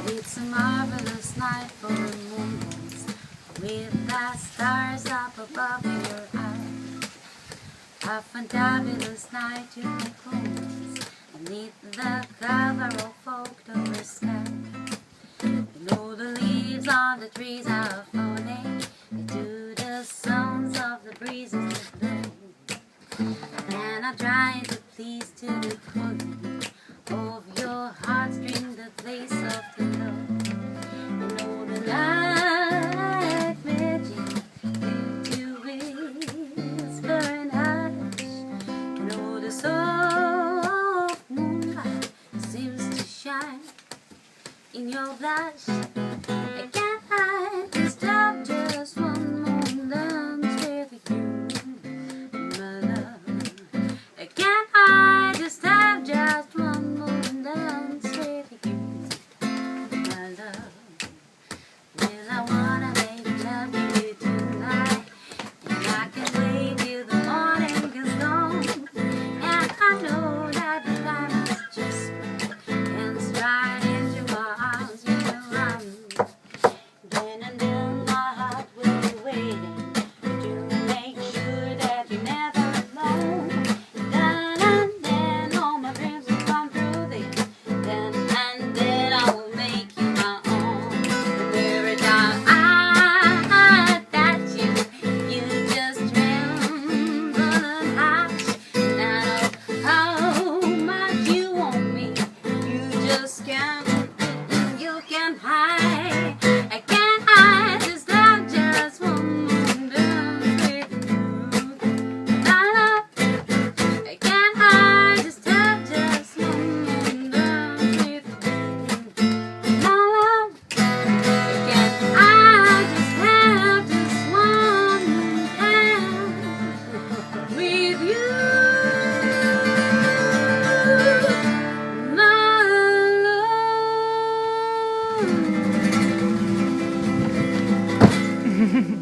It's a marvelous night for the moonlight, with the stars up above your eyes. A fantabulous night you can close beneath the cover of October sky. You know the leaves on the trees are falling to the sounds of the breezes that blow, and I'm trying to please to the pulling of your heartstring, the place of the love. You know the light magic you whisper and hush. You know the soft moonlight seems to shine in your blush. I can't hide this love, just one more dance with you, my love. I can't hide this love, just one more dance with you, my love. Well, I wanna make love to you tonight, and I can wait till the morning is gone. And I know that the time is just and right into my arms, you know I'm. Then and then my heart will be waiting to make sure that you're never alone. Then and then all my dreams will come true. Then and then I will make you my own. And every time I touch you, you just tremble and hush. And I know how much you want me. You just can't, you can't hide. I can't hide this love, just one more dance with you, my love. I can't hide this love, just one more dance with you, my love. I can't hide this love, just one more dance with you, my love.